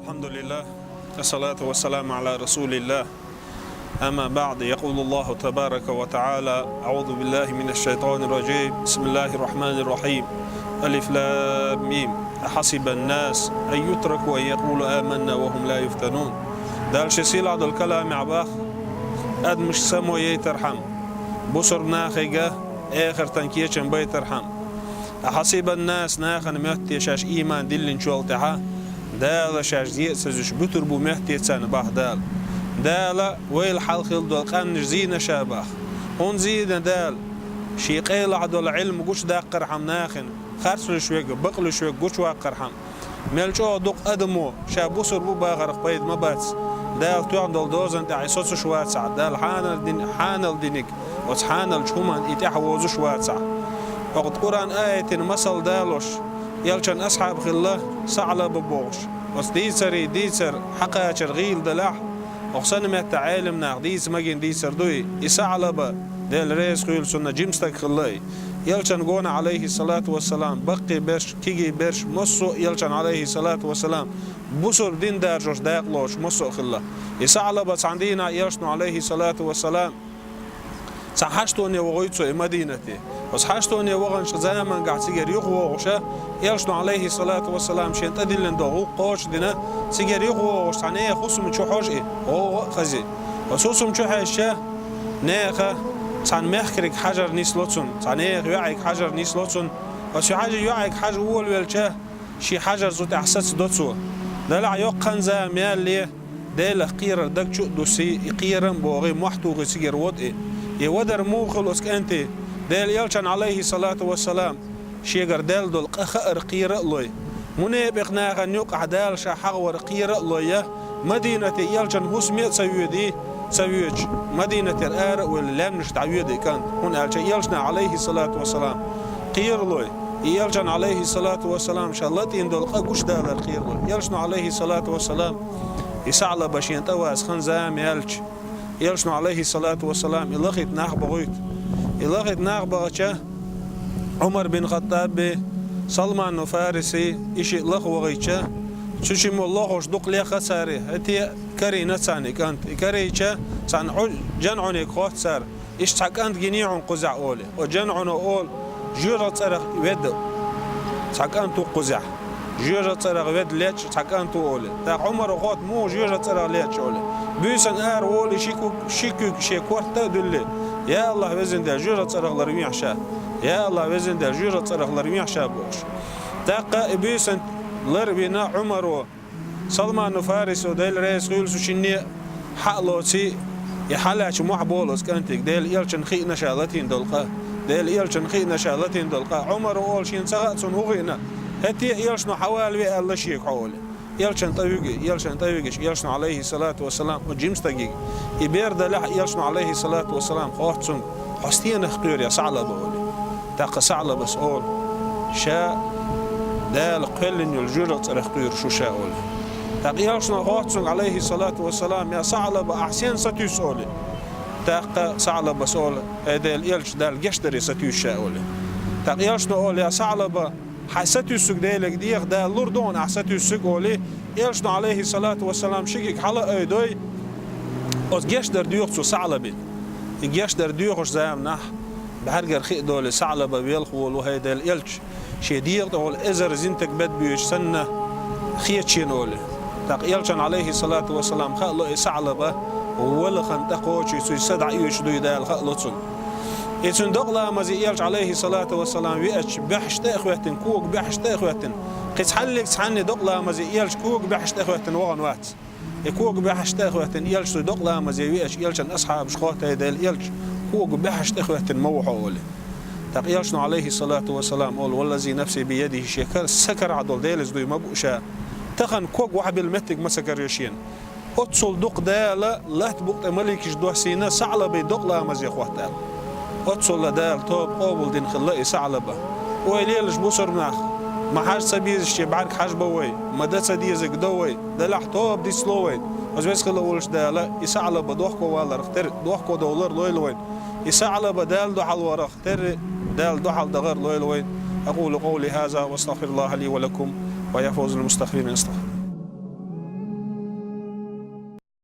الحمد لله والصلاة والسلام على رسول الله. أما بعد، يقول الله تبارك وتعالى: أعوذ بالله من الشيطان الرجيم، بسم الله الرحمن الرحيم، ألف لام ميم، أحسب الناس أن يتركوا أن يقولوا آمنا وهم لا يفتنون. دال شسيل عدل الكلام عباخ أد مش سمو يترحم بصر ناخيقة آخر تنكيشن بيترحم. أحسب الناس ناخن مهتي شاش إيمان دلن شوالتها دال شاش زيت سزش بتربو مهتي تسان باخ دال ويل حلخل دول قانش زينا شاباخ هون زينا دال شي قيل عدل علم قوش داقر حم ناخن خارسل شويق بقل شويق قوش واقر حم ملشو دوق أدمو شابوسر بو باغرق بيد مباتس دال توان دول دوزن تعي صوت شواتسع دال حانل دينك وتحانل شومان إتاح ووزو شواتسع وقت قرآن آية مسل دالوش يلشن أصحاب خلا سعلا ببوش وس ديسر حقاچر غيل دلاح وخصن ما تعالم ناق ديس مجن ديسر دوي يسعلا با دل ريس خيل سنة جيمستك خلاي يلشن قونا عليه الصلاة والسلام بقي برش كيجي برش مصو يلشن عليه الصلاة والسلام بصر دين دارجوش داقلوش مصو خلا يسعلا با عندنا يلشن عليه الصلاة والسلام سحشتوني وغيتو مدينتي وسحشتوني وغنش زمان قاعد سيجر يغوغشا يلشنو عليه الصلاة والسلام شين تدلن دو قوش دينا سيجر يغوغش تعني خصم تشوحوش هو خزي وسوسم تشوحشا ناخه تان مخكرك حجر نيسلوتسون تعني يعيك حجر نيسلوتسون وشي حاجه يعيك حاجه اول ولچا شي حجر زوت احساس دوتسو دلع يقن زاميال لي دل قير دكچو دوسي قيرن بوغي محتوغ سيجر ود يودر موخلوس كانت دال يلشن عليه الصلاة والسلام شيغر دال دول قخر قيرة لوي منابق ناغا نيوق دال شاحغور قيرة لوي مدينة يلشن هسميت سويدي سويج مدينة الآر واللام نش تعويدي كانت هنا يلشن عليه الصلاة والسلام قير لوي يلشن عليه الصلاة والسلام شالتين دول قوش دال القير لوي يلشن عليه الصلاة والسلام يسعل باشين تواس خنزام يلشن عليه الصلاة والسلام يلغيت ناخ بغيت يلغيت ناخ بغيتشا عمر بن خطاب سلمان فارسي إشي لغ وغيتشا شوشي مولوغوش دوق لي خساري هتي كري نتساني كانت كريتشا سان جنعني خوت سار إيش تحكانت جنيعون قزع أولي وجنعون أول جيرة صرخ ود تحكانتو قزع جيرة صرخ ود ليتش تحكانتو أولي تا عمر خوت مو جيرة صرخ ليتش أولي بيسن آر أولي شيكو شيكورتا دولي يا الله وزن ده جيرة صرخ لرميح شا يا الله وزن ده جيرة صرخ لرميح شا بوش تاقا بيسن لربينا عمر سلمان فارس وديل رئيس غيلسو شني حقلوتي يحلاش محبولوس كانتك ديل يلشن خي نشالتين دلقا ديل يلشن خي نشالتين دلقا عمر أول شين سغاتسون هغينا هتي يلشنو حوالي الله شيك حوالي يلشن طويقش يلشن عليه الصلاة والسلام وجيمستقيق يبيرد لح يلشن عليه الصلاة والسلام خواتسون حستين اختير يا سعلا بولي تاق سعلا بس أول شاء دال قلن يلجرط اختير شو شاء أولي تاق يلشن خواتسون عليه الصلاة والسلام يا سعلا بأحسين ستيس أولي تاق سعلا بس أول هذا يلش دال جشتري ستيس شاء أولي تاق يلشن أول يا سعلا حسيت السوق ديلك ديخ دا لوردون حسيت السوق ولي يلشن عليه الصلاة والسلام شكك حلا ايدوي اوز جيش در ديوخ سعلبي جيش در ديوخش زام نح بحرقر خيق دول سعلبة بيلخول وهيدا اليلش شي ديخ دول ازر زينتك بد بيوش سنة خيتشين اولي تاق يلشن عليه الصلاة والسلام خلو سعلبة ولا خنتقوشي سوي سدع يوش دوي دال خلوتسن يتون دقلا مزي يلش عليه الصلاة والسلام ويأتش بحشت إخواتن كوك بحشت إخواتن قيس حلق سحني دقلا مزي يلش كوك بحشت إخواتن وغن وات كوك بحشت إخواتن يلش دقلا مزي ويأتش يلشن أصحاب شخوات هيدال يلش كوك بحشت إخواتن موحو أولي تاق يلشن عليه الصلاة والسلام أول والذي نفسي بيده شكر سكر عدل ديلز دوي مبؤشا تخن كوك وحب المتك ما سكر يشين أتصل دق دالا لا تبقت ملكش دوح سينا سعلا بي دقلا مزي إخواتال أتصل دال توب قابل دين خلاقي سعلبة ويليلش بصر ناخ ما حاج سبيز شي بعرك حاج بوي ما دا سديزك دوي دلح توب دي سلوي وزبيس خلا ولش دالا يسعلبة دوحكو والا رختر دوحكو دولار لويلوين يسعلبة دال دوحل ورا اختر دال دوحل دغر لويلوين أقول قولي هذا واستغفر الله لي ولكم ويفوز المستغفرين استغفر